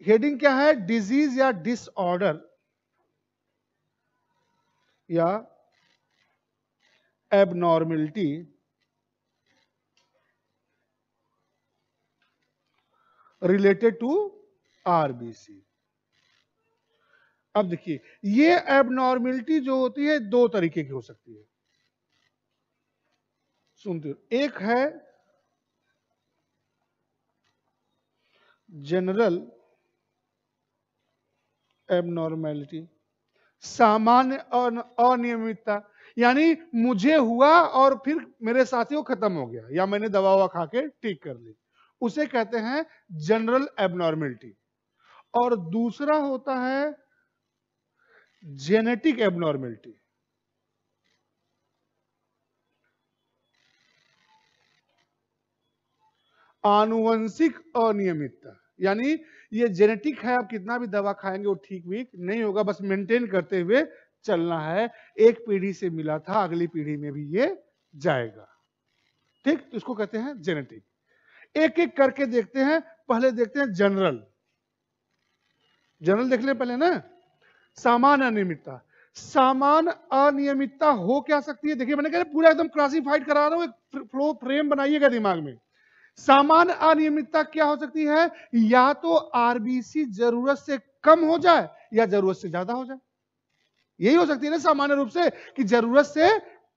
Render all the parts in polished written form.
Heading क्या है? Disease या डिसऑर्डर या एबनॉर्मलिटी रिलेटेड टू आरबीसी। अब देखिए, ये एबनॉर्मलिटी जो होती है दो तरीके की हो सकती है, सुनते हो। एक है जनरल एबनॉर्मलिटी, सामान्य अनियमितता, यानी मुझे हुआ और फिर मेरे साथियों को खत्म हो गया, या मैंने दवा ववा खा के ठीक कर ली, उसे कहते हैं जनरल एबनॉर्मलिटी। और दूसरा होता है जेनेटिक एबनॉर्मलिटी। आनुवंशिक अनियमितता, यानी ये जेनेटिक है, आप कितना भी दवा खाएंगे वो ठीक भी नहीं होगा, बस मेंटेन करते हुए चलना है। एक पीढ़ी से मिला था, अगली पीढ़ी में भी ये जाएगा। ठीक, तो इसको कहते हैं जेनेटिक। एक एक करके देखते हैं। पहले देखते हैं जनरल। जनरल देख ले पहले ना। सामान्य अनियमितता। सामान्य अनियमितता हो क्या सकती है? देखिए, मैंने कहा पूरा एकदम क्लासिफाइड करा रहा हूं, एक फ्लो फ्रेम बनाइएगा दिमाग में। सामान्य अनियमितता क्या हो सकती है? या तो आरबीसी जरूरत से कम हो जाए या जरूरत से ज्यादा हो जाए। यही हो सकती है ना सामान्य रूप से, कि जरूरत से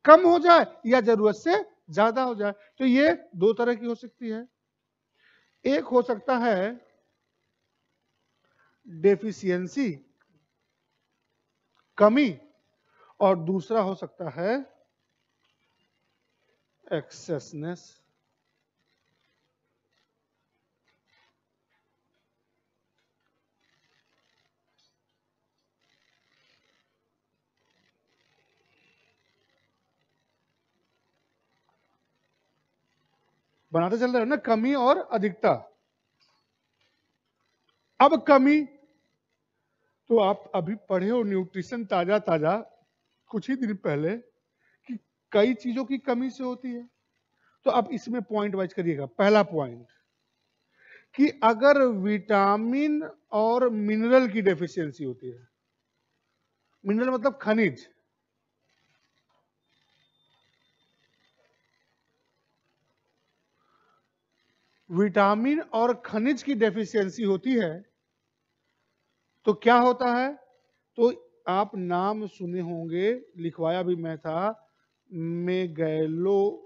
कम हो जाए या जरूरत से ज्यादा हो जाए। तो ये दो तरह की हो सकती है। एक हो सकता है डेफिशिएंसी, कमी, और दूसरा हो सकता है एक्सेसनेस। बनाते चल रहे हो ना, कमी और अधिकता। अब कमी तो आप अभी पढ़े हो न्यूट्रिशन ताजा ताजा कुछ ही दिन पहले, कि कई चीजों की कमी से होती है। तो अब इसमें पॉइंट वाइज करिएगा। पहला पॉइंट, कि अगर विटामिन और मिनरल की डेफिशिएंसी होती है, मिनरल मतलब खनिज, विटामिन और खनिज की डेफिशिएंसी होती है, तो क्या होता है? तो आप नाम सुने होंगे, लिखवाया भी मैं था, मेगैलोब्लास्टिक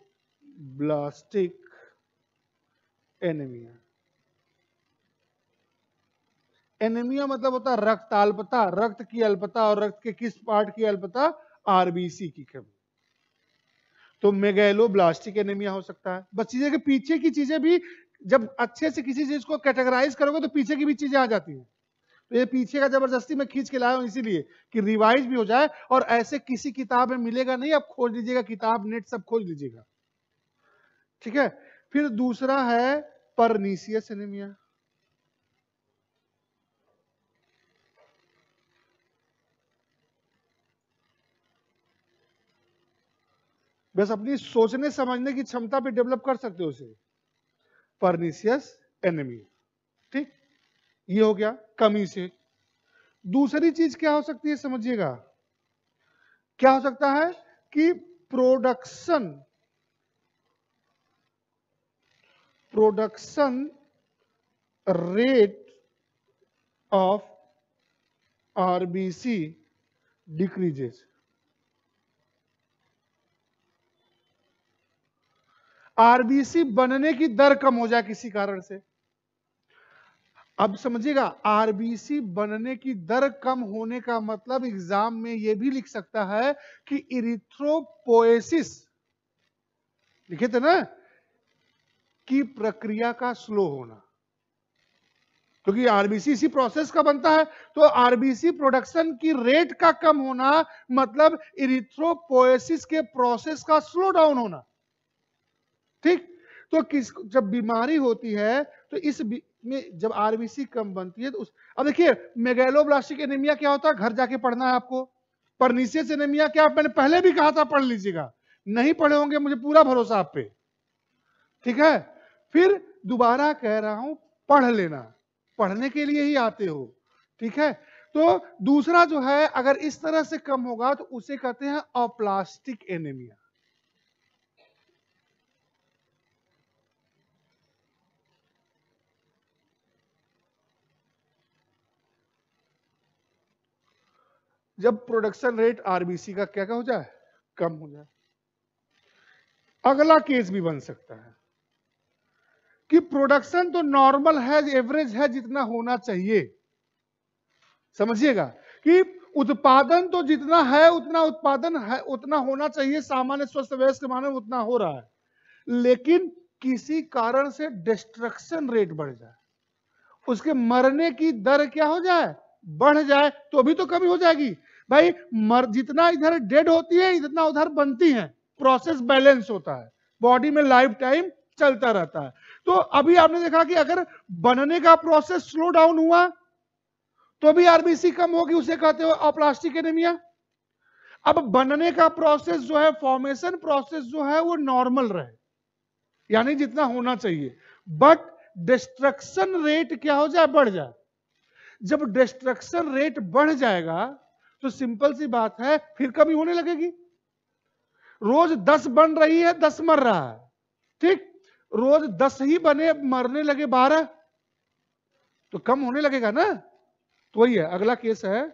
एनीमिया। एनीमिया मतलब होता है रक्त अल्पता, रक्त की अल्पता, और रक्त के किस पार्ट की अल्पता? आरबीसी की कमी। तो मेगैलोब्लास्टिक एनीमिया हो सकता है। बस चीजें के पीछे की चीजें भी जब अच्छे से किसी चीज को कैटेगराइज करोगे तो पीछे की भी चीजें आ जाती हैं। तो ये पीछे का जबरदस्ती मैं खींच के लाया हूं इसीलिए कि रिवाइज भी हो जाए, और ऐसे किसी किताब में मिलेगा नहीं, आप खोज लीजिएगा, किताब नेट सब खोज लीजिएगा। ठीक है। फिर दूसरा है परनीसियस एनीमिया। बस अपनी सोचने समझने की क्षमता पे डेवलप कर सकते हो उसे, परनीसियस एनीमिया। ठीक, ये हो गया कमी से। दूसरी चीज क्या हो सकती है समझिएगा, क्या हो सकता है? कि production production rate of RBC decreases. RBC बनने की दर कम हो जाए किसी कारण से। अब समझिएगा, आरबीसी बनने की दर कम होने का मतलब एग्जाम में यह भी लिख सकता है कि इरिथ्रोपोएसिस, लिखे थे ना, की प्रक्रिया का स्लो होना, क्योंकि आरबीसी इसी प्रोसेस का बनता है। तो आरबीसी प्रोडक्शन की रेट का कम होना मतलब इरिथ्रोपोएसिस के प्रोसेस का स्लो डाउन होना। ठीक, तो किस जब बीमारी होती है तो इस में जब आरबीसी कम बनती है तो अब देखिए, मेगैलोब्लास्टिक एनीमिया क्या होता है, घर जाके पढ़ना है आपको। परनीसियस एनीमिया क्या, मैंने पहले भी कहा था, पढ़ लीजिएगा। नहीं पढ़े होंगे, मुझे पूरा भरोसा आप पे। ठीक है, फिर दोबारा कह रहा हूं, पढ़ लेना। पढ़ने के लिए ही आते हो, ठीक है। तो दूसरा जो है, अगर इस तरह से कम होगा तो उसे कहते हैं अप्लास्टिक एनीमिया। जब प्रोडक्शन रेट आरबीसी का क्या हो जाए, कम हो जाए। अगला केस भी बन सकता है कि प्रोडक्शन तो नॉर्मल है, एवरेज है जितना होना चाहिए, समझिएगा कि उत्पादन तो जितना है उतना उत्पादन है, उतना होना चाहिए, सामान्य स्वस्थ वयस्क मानव उतना हो रहा है, लेकिन किसी कारण से डिस्ट्रक्शन रेट बढ़ जाए, उसके मरने की दर क्या हो जाए, बढ़ जाए, तो भी तो कमी हो जाएगी भाई। जितना इधर डेड होती है इतना उधर बनती है, प्रोसेस बैलेंस होता है, बॉडी में लाइफ टाइम चलता रहता है। तो अभी आपने देखा कि अगर बनने का प्रोसेस स्लो डाउन हुआ तो भी आरबीसी कम होगी, उसे कहते हो अप्लास्टिक एनीमिया। अब बनने का प्रोसेस जो है, फॉर्मेशन प्रोसेस जो है वो नॉर्मल रहे, यानी जितना होना चाहिए, बट डिस्ट्रक्शन रेट क्या हो जाए, बढ़ जाए। जब डिस्ट्रक्शन रेट बढ़ जाएगा तो सिंपल सी बात है, फिर कमी होने लगेगी। रोज 10 बन रही है, 10 मर रहा है, ठीक, रोज 10 ही बने, मरने लगे 12, तो कम होने लगेगा ना। तो वही है, अगला केस है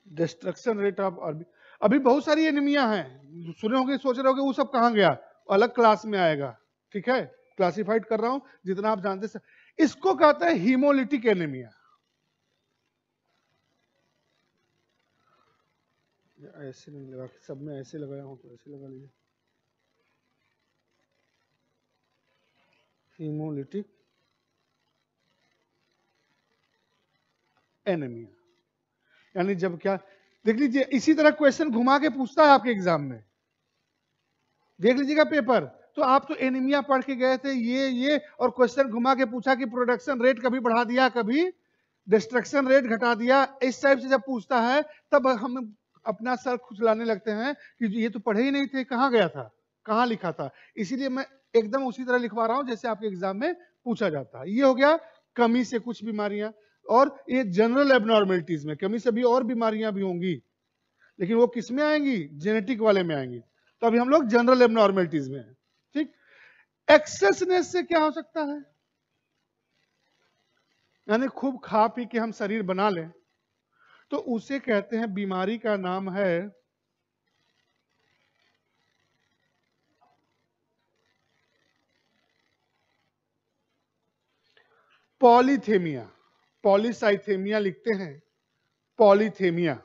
डिस्ट्रक्शन रेट ऑफ आरबी। अभी बहुत सारी एनीमिया हैं, सुने होंगे, सोच रहे होंगे वो सब कहां गया, अलग क्लास में आएगा, ठीक है, क्लासिफाइड कर रहा हूं जितना आप जानते हैं। इसको कहते हैं हीमोलिटिक एनीमिया। ऐसे नहीं लगा, सब में ऐसे लगाया हूं तो ऐसे लगा लीजिए, हीमोलिटिक एनीमिया, यानी जब क्या, देख लीजिए इसी तरह क्वेश्चन घुमा के पूछता है आपके एग्जाम में, देख लीजिएगा पेपर। तो आप तो एनीमिया पढ़ के गए थे, ये और क्वेश्चन घुमा के पूछा कि प्रोडक्शन रेट कभी बढ़ा दिया, कभी डिस्ट्रक्शन रेट घटा दिया, इस टाइप से जब पूछता है तब हम अपना सर खुजलाने लगते हैं कि ये तो पढ़े ही नहीं थे, कहाँ गया था, कहाँ लिखा था। इसीलिए मैं एकदम उसी तरह लिखवा रहा हूं जैसे आपके एग्जाम में पूछा जाता है। ये हो गया कमी से कुछ बीमारियां, और ये जनरल एबनॉर्मेलिटीज में कमी से भी और बीमारियां भी होंगी, लेकिन वो किस में आएंगी, जेनेटिक वाले में आएंगी। तो अभी हम लोग जनरल एबनॉर्मेलिटीज में हैं, ठीक। एक्सेसनेस से क्या हो सकता है, यानी खूब खा पी के हम शरीर बना लें, तो उसे कहते हैं, बीमारी का नाम है पॉलीथेमिया। पॉलीसाइथेमिया लिखते हैं, पॉलीथेमिया।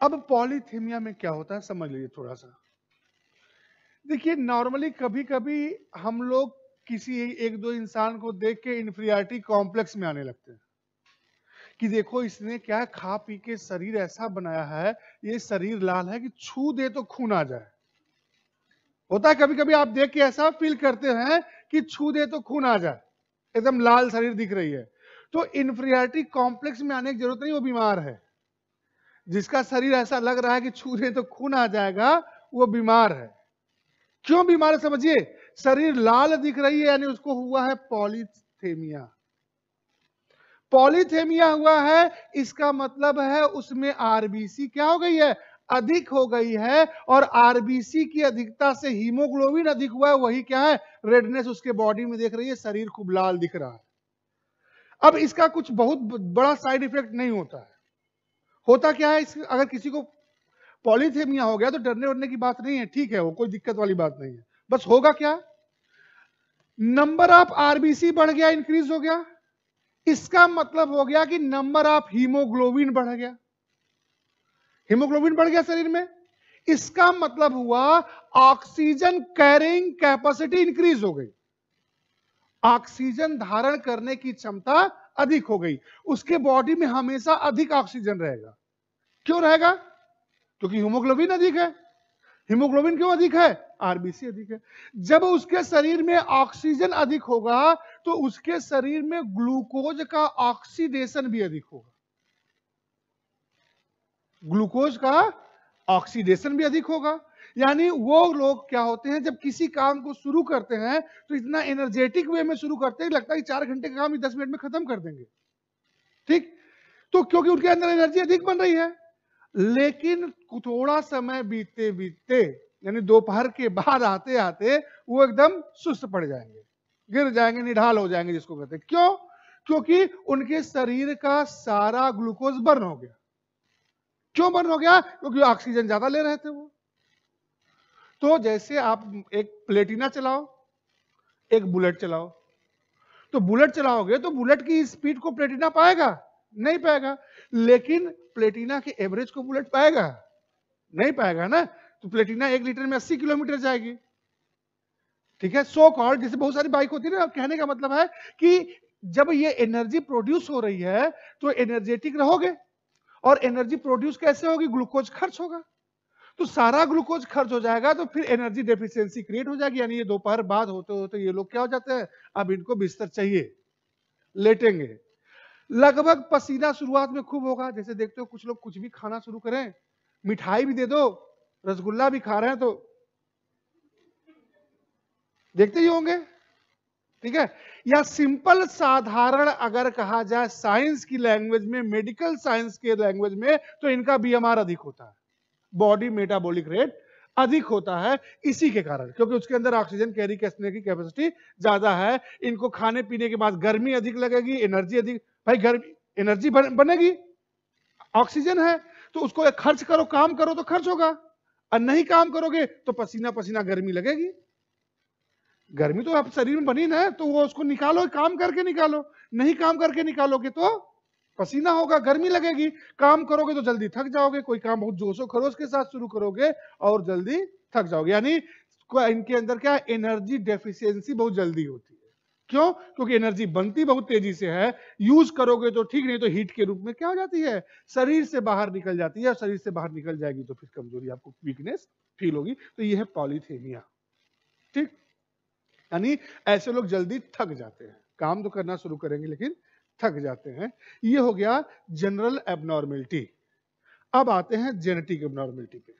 अब पॉलीथेमिया में क्या होता है समझ लीजिए थोड़ा सा। देखिए नॉर्मली कभी कभी हम लोग किसी एक दो इंसान को देख के इन्फीरियरिटी कॉम्प्लेक्स में आने लगते हैं कि देखो इसने क्या खा पी के शरीर ऐसा बनाया है, ये शरीर लाल है कि छू दे तो खून आ जाए। होता है कभी कभी आप देख के ऐसा फील करते हैं कि छू दे तो खून आ जाए, एकदम लाल शरीर दिख रही है। तो इन्फीरियरिटी कॉम्प्लेक्स में आने की जरूरत नहीं, वो बीमार है। जिसका शरीर ऐसा लग रहा है कि छू दे तो खून आ जाएगा, वो बीमार है। क्यों बीमार है समझिए, शरीर लाल दिख रही है यानी उसको हुआ है पॉलीथेमिया। पॉलीथेमिया हुआ है, इसका मतलब है उसमें आरबीसी क्या हो गई है, अधिक हो गई है, और आरबीसी की अधिकता से हीमोग्लोबिन अधिक हुआ है, वही क्या है, रेडनेस उसके बॉडी में देख रही है, शरीर खूब लाल दिख रहा है। अब इसका कुछ बहुत बड़ा साइड इफेक्ट नहीं होता है। होता क्या है, अगर किसी को पॉलीथेमिया हो गया तो डरने वरने की बात नहीं है, ठीक है, वो कोई दिक्कत वाली बात नहीं है। बस होगा क्या, नंबर ऑफ आरबीसी बढ़ गया, इंक्रीज हो गया, इसका मतलब हो गया कि नंबर ऑफ हीमोग्लोबिन बढ़ गया, हीमोग्लोबिन बढ़ गया शरीर में, इसका मतलब हुआ ऑक्सीजन कैरिंग कैपेसिटी इंक्रीज हो गई, ऑक्सीजन धारण करने की क्षमता अधिक हो गई, उसके बॉडी में हमेशा अधिक ऑक्सीजन रहेगा। क्यों रहेगा, क्योंकि हीमोग्लोबिन अधिक है। हीमोग्लोबिन क्यों अधिक है, आरबीसी अधिक है। जब उसके शरीर में ऑक्सीजन अधिक होगा तो उसके शरीर में ग्लूकोज का ऑक्सीडेशन भी अधिक होगा। ग्लूकोज का ऑक्सीडेशन भी अधिक होगा। यानी वो लोग क्या होते हैं, जब किसी काम को शुरू करते हैं तो इतना एनर्जेटिक वे में शुरू करते हैं, लगता है 4 घंटे का काम 10 मिनट में खत्म कर देंगे। ठीक, तो क्योंकि उनके अंदर एनर्जी अधिक बन रही है। लेकिन थोड़ा समय बीतते बीतते, यानी दोपहर के बाद आते आते वो एकदम सुस्त पड़ जाएंगे, गिर जाएंगे, निढाल हो जाएंगे जिसको कहते हैं। क्यों? क्योंकि उनके शरीर का सारा ग्लूकोज बर्न हो गया। क्यों बर्न हो गया? क्योंकि ऑक्सीजन ज्यादा ले रहे थे वो। तो जैसे आप एक प्लेटिना चलाओ, एक बुलेट चलाओ, तो बुलेट चलाओगे तो बुलेट की स्पीड को प्लेटिना पाएगा? नहीं पाएगा। लेकिन प्लेटिना के एवरेज को बुलेट पाएगा? नहीं पाएगा ना। तो प्लेटिना 1 लीटर में 80 किलोमीटर जाएगी। ठीक है, सो कॉल्ड, जैसे बहुत सारी बाइक होती है ना, कहने का मतलब है कि जब ये एनर्जी प्रोड्यूस हो रही है तो एनर्जेटिक रहोगे, और एनर्जी प्रोड्यूस कैसे होगी? ग्लूकोज खर्च होगा। तो सारा ग्लूकोज खर्च हो जाएगा तो फिर एनर्जी डेफिशिएंसी क्रिएट हो जाएगी। यानी ये दोपहर बाद होते होते ये लोग क्या हो जाते हैं, अब इनको बिस्तर चाहिए, लेटेंगे। लगभग पसीना शुरुआत में खूब होगा। जैसे देखते हो कुछ लोग कुछ भी खाना शुरू करें, मिठाई भी दे दो, रसगुल्ला भी खा रहे हैं तो देखते ही होंगे। ठीक है, या सिंपल साधारण अगर कहा जाए साइंस की लैंग्वेज में, मेडिकल साइंस के लैंग्वेज में, तो इनका बीएमआर अधिक होता है, बॉडी मेटाबॉलिक रेट अधिक होता है इसी के कारण, क्योंकि उसके अंदर ऑक्सीजन कैरी करने की कैपेसिटी ज्यादा है। इनको खाने पीने के बाद गर्मी अधिक लगेगी, एनर्जी अधिक, भाई गर्मी एनर्जी बनेगी, ऑक्सीजन है तो उसको खर्च करो, काम करो तो खर्च होगा, और नहीं काम करोगे तो पसीना पसीना गर्मी लगेगी। गर्मी तो आप शरीर में बनी ना, तो वो उसको निकालो, काम करके निकालो। नहीं काम करके निकालोगे तो पसीना होगा, गर्मी लगेगी। काम करोगे तो जल्दी थक जाओगे, कोई काम बहुत जोशो खरोश के साथ शुरू करोगे और जल्दी थक जाओगे। यानी इनके अंदर क्या, एनर्जी डेफिशिएंसी बहुत जल्दी होती है। क्यों? क्योंकि एनर्जी बनती बहुत तेजी से है, यूज करोगे तो ठीक, नहीं तो हीट के रूप में क्या हो जाती है, शरीर से बाहर निकल जाती है, और शरीर से बाहर निकल जाएगी तो फिर कमजोरी, आपको वीकनेस फील होगी। तो ये है पॉलीथेमिया। ठीक, यानी ऐसे लोग जल्दी थक जाते हैं, काम तो करना शुरू करेंगे लेकिन थक जाते हैं। ये हो गया जनरल एबनॉर्मेलिटी। अब आते हैं जेनेटिक एबनॉर्मेलिटी पे।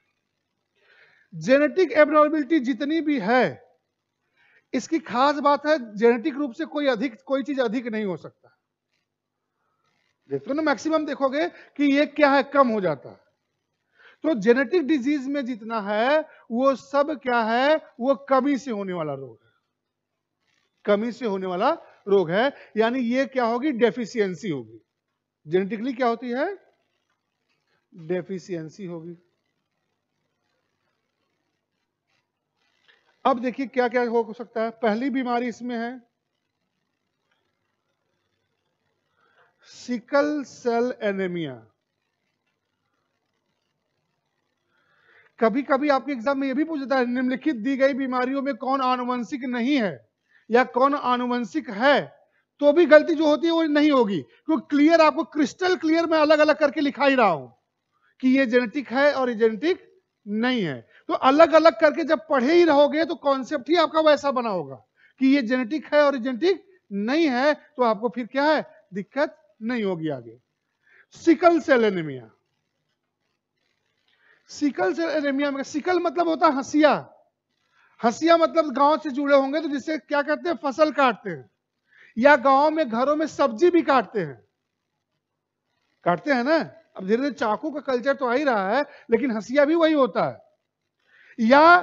जेनेटिक एबनॉर्मेलिटी जितनी भी है, इसकी खास बात है जेनेटिक रूप से कोई चीज अधिक नहीं हो सकता। देखो ना, मैक्सिमम देखोगे कि ये क्या है, कम हो जाता है। तो जेनेटिक डिजीज में जितना है वो सब क्या है, वो कमी से होने वाला रोग है, कमी से होने वाला रोग है। यानी ये क्या होगी, डेफिशिएंसी होगी। जेनेटिकली क्या होती है, डेफिशिएंसी होगी। अब देखिए क्या क्या हो सकता है। पहली बीमारी इसमें है सिकल सेल एनीमिया। कभी कभी आपके एग्जाम में यह भी पूछता है, निम्नलिखित दी गई बीमारियों में कौन आनुवंशिक नहीं है या कौन आनुवंशिक है, तो भी गलती जो होती है वो नहीं होगी, क्योंकि क्लियर, आपको क्रिस्टल क्लियर मैं अलग अलग करके लिखा ही रहा हूं कि ये जेनेटिक है और ये जेनेटिक नहीं है। तो अलग अलग करके जब पढ़े ही रहोगे तो कॉन्सेप्ट ही आपका वैसा बना होगा कि ये जेनेटिक है और ये जेनेटिक नहीं है, तो आपको फिर क्या है, दिक्कत नहीं होगी आगे। Sickle cell anaemia. Sickle cell anaemia में सिकल मतलब होता है हंसिया। हंसिया मतलब गांव से जुड़े होंगे तो जिससे क्या करते हैं, फसल काटते हैं, या गांव में घरों में सब्जी भी काटते हैं, काटते हैं ना। अब धीरे धीरे चाकू का कल्चर तो आ ही रहा है, लेकिन हंसिया भी वही होता है। या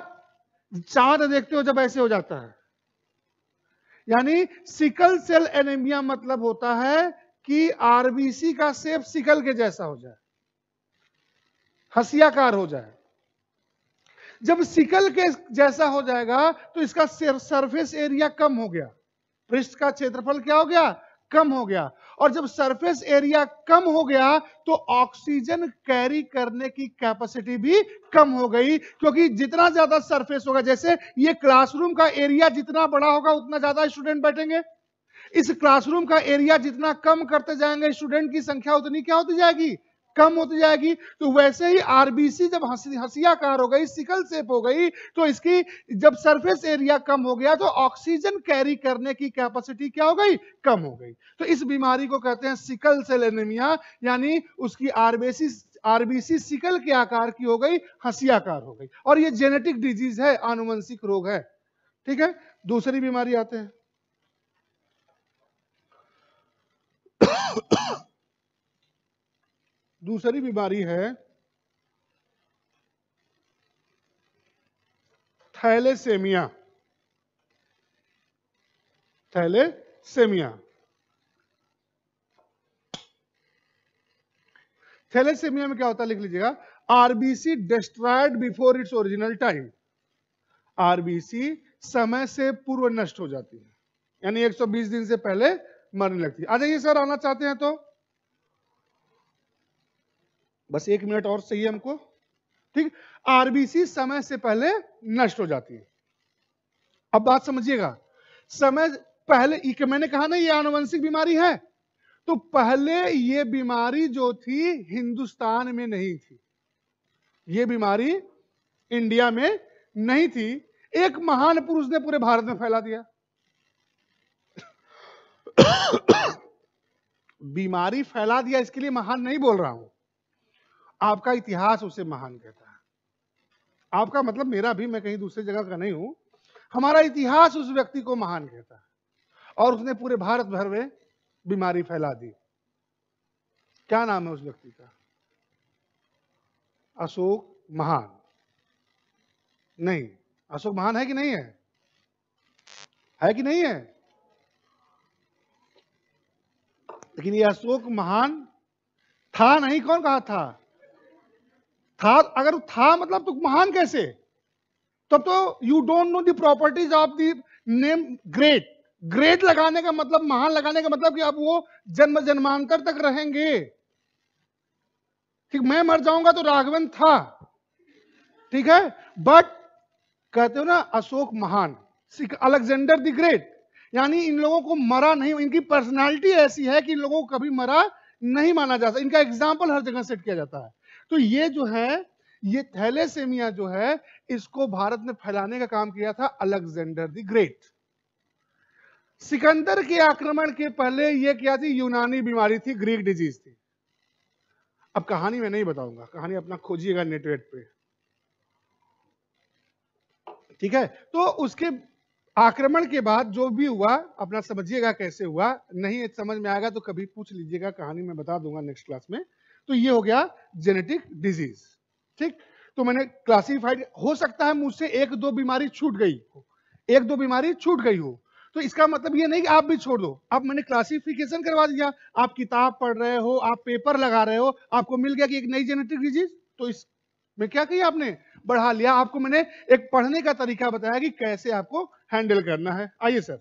चांद देखते हो जब ऐसे हो जाता है, यानी सिकल सेल एनीमिया मतलब होता है कि आरबीसी का शेप सिकल के जैसा हो जाए, हंसियाकार हो जाए। जब सिकल के जैसा हो जाएगा तो इसका सरफेस एरिया कम हो गया, पृष्ठ का क्षेत्रफल क्या हो गया, कम हो गया। और जब सरफेस एरिया कम हो गया तो ऑक्सीजन कैरी करने की कैपेसिटी भी कम हो गई, क्योंकि जितना ज्यादा सरफेस होगा, जैसे ये क्लासरूम का एरिया जितना बड़ा होगा उतना ज्यादा स्टूडेंट बैठेंगे, इस क्लासरूम का एरिया जितना कम करते जाएंगे स्टूडेंट की संख्या उतनी क्या होती जाएगी, कम होती जाएगी। तो वैसे ही आरबीसी जब हंसियाकार हो गई, सिकल शेप हो गई, तो इसकी जब सरफेस एरिया कम हो गया तो ऑक्सीजन कैरी करने की कैपेसिटी क्या हो गई, कम हो गई। तो इस बीमारी को कहते हैं सिकल सेल एनीमिया, यानी उसकी आरबीसी सिकल के आकार की हो गई, हंसियाकार हो गई। और ये जेनेटिक डिजीज है, आनुवंशिक रोग है। ठीक है, दूसरी बीमारी आते हैं। दूसरी बीमारी है थैलेसेमिया। थैलेसेमिया थैलेसेमिया में क्या होता है, लिख लीजिएगा, RBC destroyed before its original time. RBC समय से पूर्व नष्ट हो जाती है, यानी 120 दिन से पहले मरने लगती है। आ जाइए सर, आना चाहते हैं तो बस 1 मिनट और चाहिए हमको। ठीक, आरबीसी समय से पहले नष्ट हो जाती है। अब बात समझिएगा, समय पहले, मैंने कहा ना ये आनुवंशिक बीमारी है, तो पहले ये बीमारी जो थी हिंदुस्तान में नहीं थी, ये बीमारी इंडिया में नहीं थी। एक महान पुरुष ने पूरे भारत में फैला दिया। बीमारी फैला दिया, इसके लिए महान नहीं बोल रहा हूं, आपका इतिहास उसे महान कहता है। आपका मतलब मेरा भी, मैं कहीं दूसरी जगह का नहीं हूं, हमारा इतिहास उस व्यक्ति को महान कहता है, और उसने पूरे भारत भर में बीमारी फैला दी। क्या नाम है उस व्यक्ति का? अशोक महान। नहीं, अशोक महान है कि नहीं है? है कि नहीं है? लेकिन ये अशोक महान था नहीं, कौन कहा था? अगर था मतलब तो महान कैसे? तब तो you don't know the properties of the name great. Great लगाने का मतलब, महान लगाने का मतलब कि अब वो जन्म जन्मांतर तक रहेंगे। ठीक, मैं मर जाऊंगा तो राघवन था, ठीक है, बट कहते हो ना अशोक महान, अलेक्जेंडर द ग्रेट, यानी इन लोगों को मरा नहीं, इनकी पर्सनालिटी ऐसी है कि इन लोगों को कभी मरा नहीं माना जा सकता, इनका एग्जाम्पल हर जगह सेट किया जाता है। तो ये जो है, ये थैलेसेमिया जो है, इसको भारत में फैलाने का काम किया था अलेक्जेंडर द ग्रेट। सिकंदर के आक्रमण के पहले ये क्या थी? यूनानी बीमारी थी, ग्रीक डिजीज थी। अब कहानी मैं नहीं बताऊंगा, कहानी अपना खोजिएगा नेटवेट पे, ठीक है। तो उसके आक्रमण के बाद जो भी हुआ अपना समझिएगा कैसे हुआ, नहीं समझ में आएगा तो कभी पूछ लीजिएगा, कहानी मैं बता दूंगा नेक्स्ट क्लास में। तो ये हो गया जेनेटिक डिजीज, ठीक। तो मैंने क्लासिफाइड, हो सकता है मुझसे 1-2 बीमारी छूट गई हो, 1-2 बीमारी छूट गई हो, तो इसका मतलब ये नहीं कि आप भी छोड़ दो। अब मैंने क्लासिफिकेशन करवा दिया, आप किताब पढ़ रहे हो, आप पेपर लगा रहे हो, आपको मिल गया कि एक नई जेनेटिक डिजीज, तो इस में क्या किया आपने? बढ़ा लिया। आपको मैंने एक पढ़ने का तरीका बताया कि कैसे आपको हैंडल करना है। आइए सर।